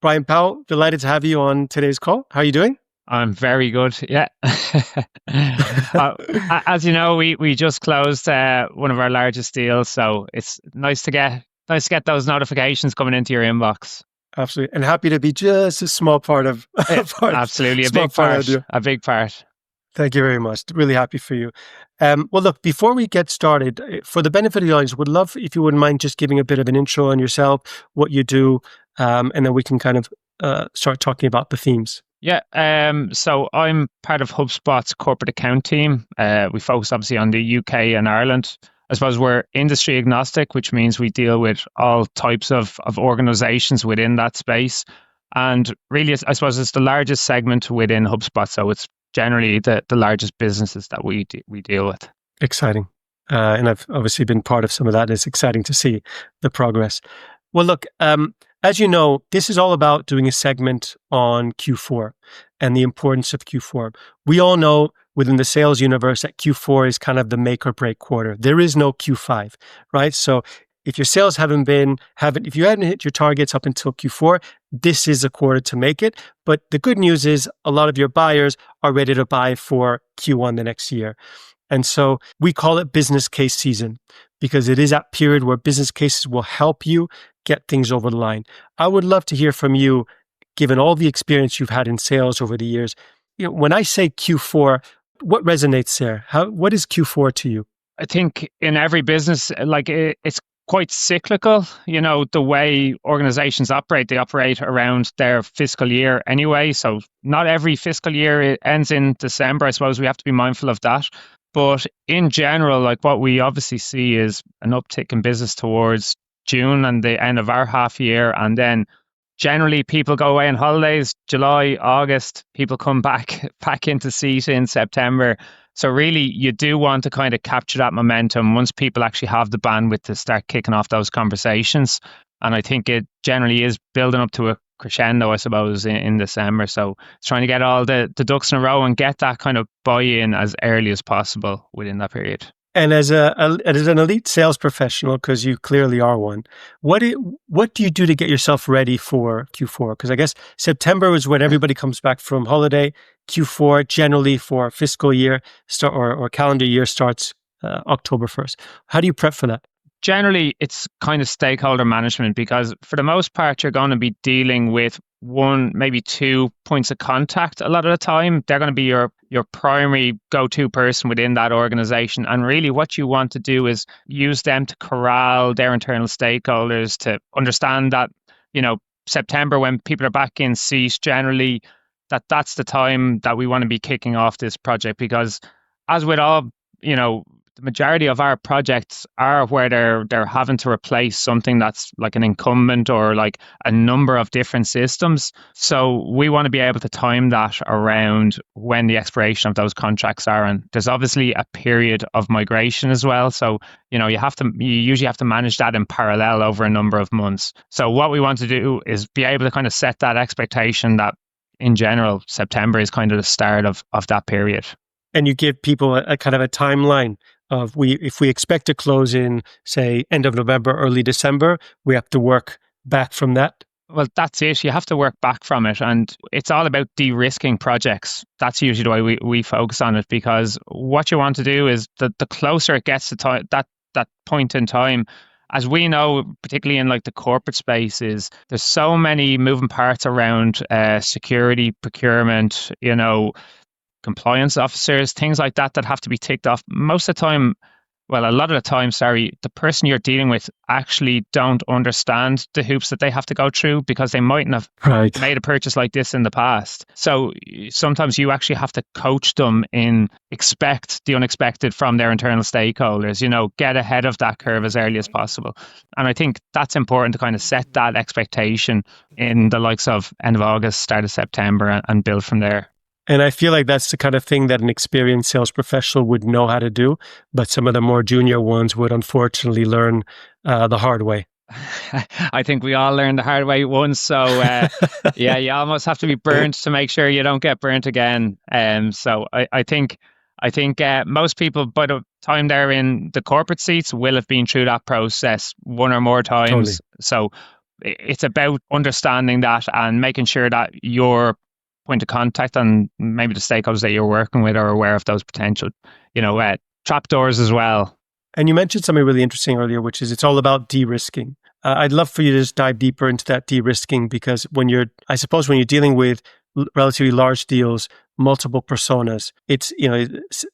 Brian Powell, delighted to have you on today's call. How are you doing? I'm very good. Yeah. Uh, as you know, we just closed one of our largest deals, so it's nice to get those notifications coming into your inbox. Absolutely. And happy to be just a small part of Yeah, part, absolutely, a small big part of the part. deal. A big part. Thank you very much. Really happy for you. Well, look, before we get started, for the benefit of the audience, would love if you wouldn't mind just giving a bit of an intro on yourself, what you do, and then we can kind of start talking about the themes. Yeah. So I'm part of HubSpot's corporate account team. We focus obviously on the UK and Ireland. I suppose we're industry agnostic, which means we deal with all types of organizations within that space. And really, I suppose it's the largest segment within HubSpot. So it's generally the largest businesses that we deal with. Exciting. And I've obviously been part of some of that. It's exciting to see the progress. Well, look, as you know, this is all about doing a segment on Q4 and the importance of Q4. We all know within the sales universe that Q4 is kind of the make or break quarter. There is no Q5, right? So if your sales if you haven't hit your targets up until Q4, this is a quarter to make it. But the good news is a lot of your buyers are ready to buy for Q1 the next year. And so we call it business case season because it is that period where business cases will help you get things over the line. I would love to hear from you, given all the experience you've had in sales over the years. When I say Q4, what resonates there? What is Q4 to you? I think in every business, it's quite cyclical. The way organizations operate, they operate around their fiscal year anyway. So not every fiscal year it ends in December. I suppose we have to be mindful of that. But in general, like what we obviously see is an uptick in business towards June and the end of our half year. And then generally people go away on holidays, July, August, people come back into seat in September. So really you do want to kind of capture that momentum once people actually have the bandwidth to start kicking off those conversations. And I think it generally is building up to a crescendo, I suppose, in December. So it's trying to get all the ducks in a row and get that kind of buy-in as early as possible within that period. And as an elite sales professional, because you clearly are one, what do you do to get yourself ready for Q4? Because I guess September is when everybody comes back from holiday. Q4 generally for fiscal year or calendar year starts October 1st. How do you prep for that? Generally, it's kind of stakeholder management because for the most part, you're going to be dealing with one, maybe 2 points of contact a lot of the time. They're going to be your primary go-to person within that organization. And really what you want to do is use them to corral their internal stakeholders to understand that, September when people are back in seat, generally that's the time that we want to be kicking off this project because as with all, the majority of our projects are where they're having to replace something that's like an incumbent or like a number of different systems. So we want to be able to time that around when the expiration of those contracts are. And there's obviously a period of migration as well. So, you usually have to manage that in parallel over a number of months. So what we want to do is be able to kind of set that expectation that in general, September is kind of the start of that period. And you give people a kind of a timeline of if we expect to close in, say, end of November, early December, we have to work back from that. Well, that's it. You have to work back from it. And it's all about de-risking projects. That's usually the way we focus on it because what you want to do is the closer it gets to that point in time, as we know, particularly in like the corporate space, is there's so many moving parts around security, procurement, compliance officers, things like that have to be ticked off. Most of the time, well, a lot of the time, the person you're dealing with actually don't understand the hoops that they have to go through because they mightn't have made a purchase like this in the past. So sometimes you actually have to coach them in expect the unexpected from their internal stakeholders, get ahead of that curve as early as possible. And I think that's important to kind of set that expectation in the likes of end of August, start of September and build from there. And I feel like that's the kind of thing that an experienced sales professional would know how to do, but some of the more junior ones would unfortunately learn the hard way. I think we all learned the hard way once. So yeah, you almost have to be burnt to make sure you don't get burnt again. So I think most people, by the time they're in the corporate seats, will have been through that process one or more times. Totally. So it's about understanding that and making sure that your point of contact and maybe the stakeholders that you're working with are aware of those potential, trapdoors as well. And you mentioned something really interesting earlier, which is it's all about de-risking. I'd love for you to just dive deeper into that de-risking, because I suppose when you're dealing with relatively large deals, multiple personas, it's,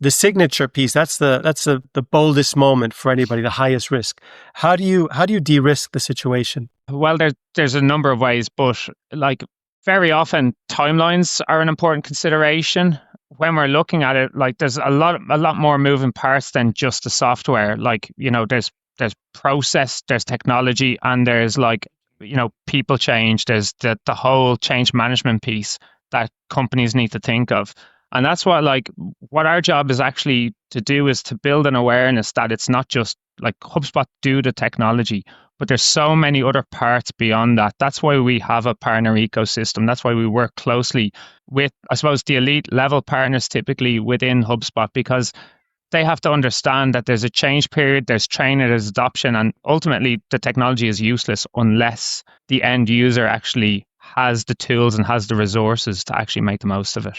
the signature piece. That's the boldest moment for anybody, the highest risk. How do you de-risk the situation? Well, there's a number of ways, but like very often timelines are an important consideration when we're looking at it. Like there's a lot more moving parts than just the software. Like, there's process, there's technology, and there's people change. There's the whole change management piece that companies need to think of. And that's what our job is actually to do, is to build an awareness that it's not just like HubSpot do the technology, but there's so many other parts beyond that. That's why we have a partner ecosystem. That's why we work closely with, I suppose, the elite level partners typically within HubSpot, because they have to understand that there's a change period, there's training, there's adoption, and ultimately the technology is useless unless the end user actually has the tools and has the resources to actually make the most of it.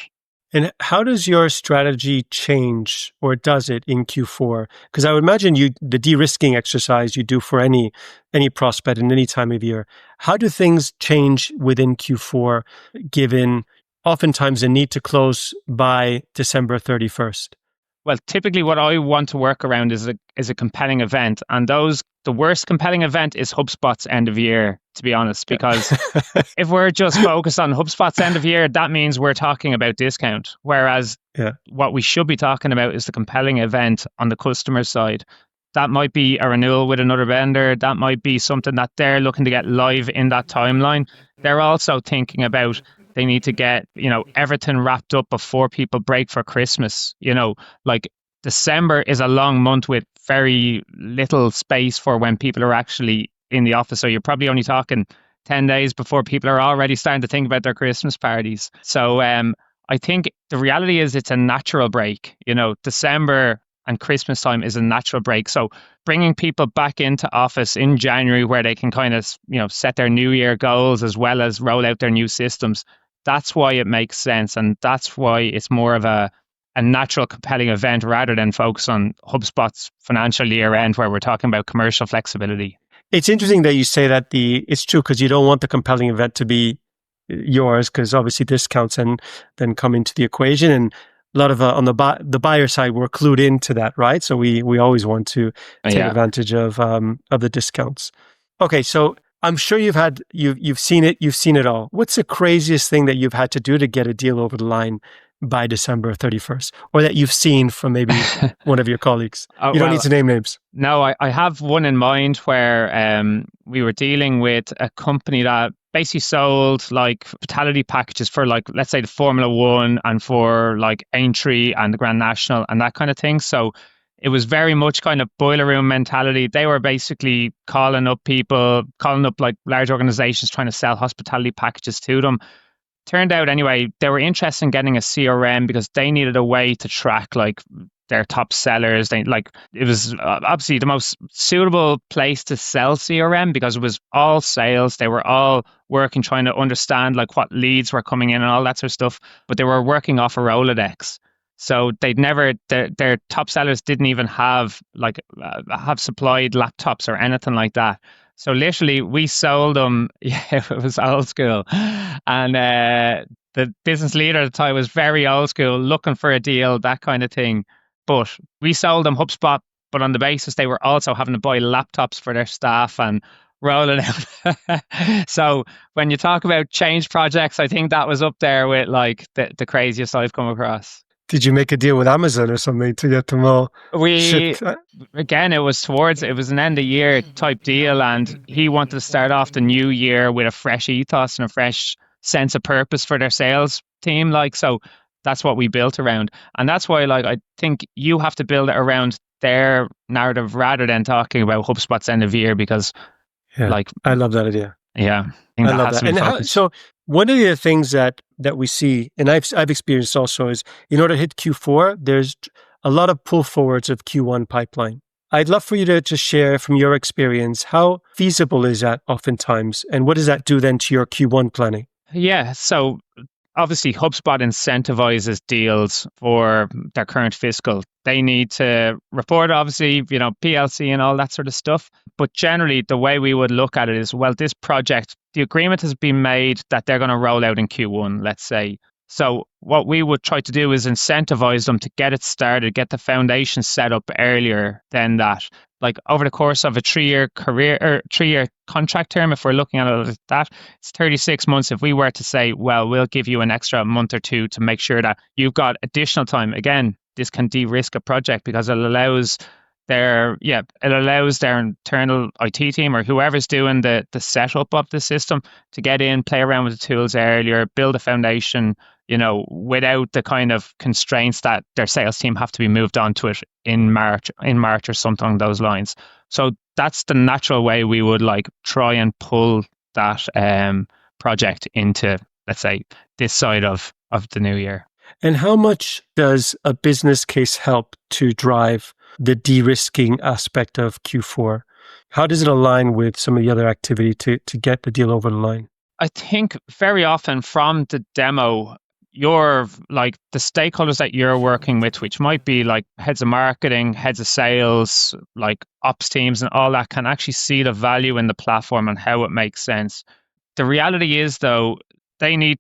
And how does your strategy change, or does it, in Q4? Because I would imagine the de-risking exercise you do for any prospect in any time of year. How do things change within Q4, given oftentimes the need to close by December 31st? Well, typically what I want to work around is a compelling event. And the worst compelling event is HubSpot's end of year, to be honest, because if we're just focused on HubSpot's end of year, that means we're talking about discount. Whereas what we should be talking about is the compelling event on the customer side. That might be a renewal with another vendor. That might be something that they're looking to get live in that timeline. They're also thinking about they need to get, everything wrapped up before people break for Christmas. Like December is a long month with very little space for when people are actually in the office. So you're probably only talking 10 days before people are already starting to think about their Christmas parties. So I think the reality is it's a natural break. December and Christmas time is a natural break. So bringing people back into office in January, where they can kind of, set their new year goals as well as roll out their new systems, that's why it makes sense. And that's why it's more of a natural, compelling event rather than focus on HubSpot's financial year end, where we're talking about commercial flexibility. It's interesting that you say that it's true, because you don't want the compelling event to be yours, because obviously discounts and then come into the equation. And a lot of on the buyer side, we're clued into that, right? So we always want to take advantage of the discounts. Okay, so I'm sure you've seen it all. What's the craziest thing that you've had to do to get a deal over the line by December 31st, or that you've seen from maybe one of your colleagues? You don't need to name names. No, I have one in mind where we were dealing with a company that basically sold like hospitality packages for, like, let's say the Formula One and for like Aintree and the Grand National and that kind of thing. So it was very much kind of boiler room mentality. They were basically calling up like large organizations trying to sell hospitality packages to them. Turned out anyway, they were interested in getting a CRM because they needed a way to track like their top sellers. It was obviously the most suitable place to sell CRM because it was all sales. They were all working, trying to understand like what leads were coming in and all that sort of stuff, but they were working off a Rolodex. So their top sellers didn't even have have supplied laptops or anything like that. So literally we sold them. Yeah, it was old school. And the business leader at the time was very old school, looking for a deal, that kind of thing. But we sold them HubSpot, but on the basis they were also having to buy laptops for their staff and rolling out. So when you talk about change projects, I think that was up there with like the craziest I've come across. Did you make a deal with Amazon or something to get them all? Again, it was an end of year type deal, and he wanted to start off the new year with a fresh ethos and a fresh sense of purpose for their sales team. So that's what we built around. And that's why I think you have to build it around their narrative rather than talking about HubSpot's end of year, because I love that idea. Yeah. I love that. And so one of the things that we see, and I've experienced also, is in order to hit Q4, there's a lot of pull forwards of Q1 pipeline. I'd love for you to just share from your experience, how feasible is that oftentimes? And what does that do then to your Q1 planning? Yeah. So obviously HubSpot incentivizes deals for their current fiscal. They need to report, obviously, PLC and all that sort of stuff. But generally, the way we would look at it is, well, this project, the agreement has been made that they're going to roll out in Q1, let's say. So what we would try to do is incentivize them to get it started, get the foundation set up earlier than that. Like over the course of a 3-year career or 3-year contract term, if we're looking at it like that, it's 36 months. If we were to say, well, we'll give you an extra month or two to make sure that you've got additional time. Again, this can de-risk a project because it allows their internal IT team or whoever's doing the setup of the system to get in, play around with the tools earlier, build a foundation, without the kind of constraints that their sales team have to be moved on to it in March or something along those lines. So that's the natural way we would like try and pull that project into, let's say, this side of the new year. And how much does a business case help to drive the de-risking aspect of Q4? How does it align with some of the other activity to get the deal over the line? I think very often from the demo, you're like the stakeholders that you're working with, which might be like heads of marketing, heads of sales, like ops teams and all that, can actually see the value in the platform and how it makes sense. The reality is, though, they've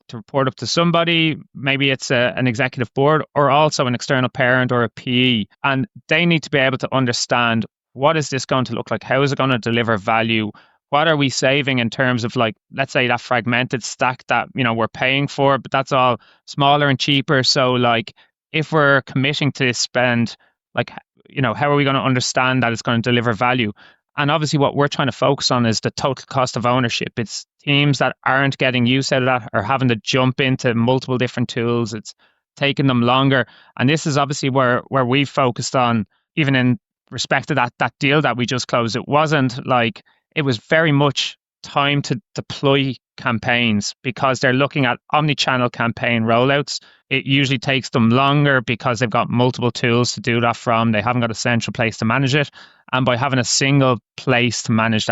to report up to somebody. Maybe it's an executive board or also an external parent or a PE, and they need to be able to understand, what is this going to look like? How is it going to deliver value? What are we saving in terms of, like, let's say that fragmented stack that we're paying for, but that's all smaller and cheaper. So like, if we're committing to this spend, like, how are we going to understand that it's going to deliver value? And obviously, what we're trying to focus on is the total cost of ownership. It's teams that aren't getting use out of that or having to jump into multiple different tools. It's taking them longer. And this is obviously where we focused on, even in respect to that deal that we just closed. It wasn't like, it was very much time to deploy campaigns because they're looking at omni-channel campaign rollouts. It usually takes them longer because they've got multiple tools to do that from. They haven't got a central place to manage it. And by having a single place to manage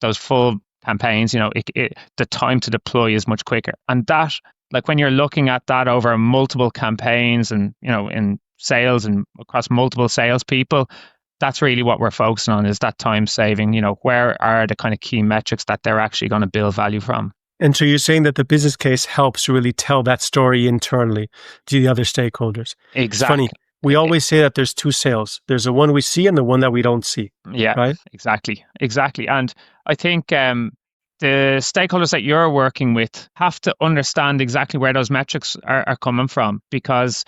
those full campaigns, the time to deploy is much quicker. And that, like, when you're looking at that over multiple campaigns and, in sales and across multiple salespeople, that's really what we're focusing on, is that time saving. Where are the kind of key metrics that they're actually going to build value from? And so you're saying that the business case helps really tell that story internally to the other stakeholders. Exactly. It's funny. We always say that there's two sales. There's the one we see and the one that we don't see. Yeah, right? Exactly. And I think the stakeholders that you're working with have to understand exactly where those metrics are coming from, because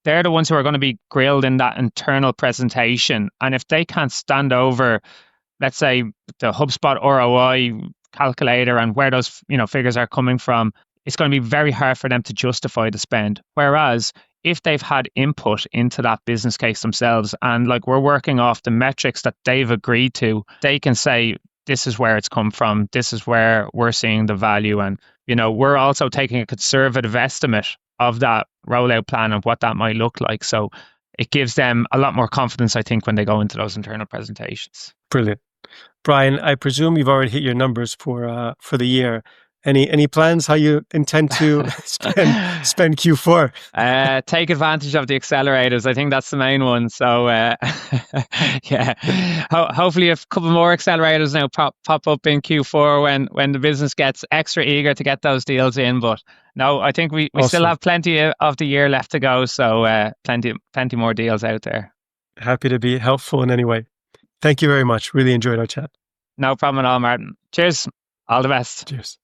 they're the ones who are going to be grilled in that internal presentation. And if they can't stand over, let's say, the HubSpot ROI calculator and where those figures are coming from, it's going to be very hard for them to justify the spend. Whereas if they've had input into that business case themselves, and like, we're working off the metrics that they've agreed to, they can say, this is where it's come from, this is where we're seeing the value. And we're also taking a conservative estimate of that rollout plan and what that might look like. So it gives them a lot more confidence, I think, when they go into those internal presentations. Brilliant. Brian, I presume you've already hit your numbers for the year. Any plans how you intend to spend Q4? Take advantage of the accelerators. I think that's the main one. So yeah, hopefully a couple more accelerators now pop up in Q4 when the business gets extra eager to get those deals in. But no, I think we Awesome. still have plenty of the year left to go. So plenty more deals out there. Happy to be helpful in any way. Thank you very much. Really enjoyed our chat. No problem at all, Martin. Cheers. All the best. Cheers.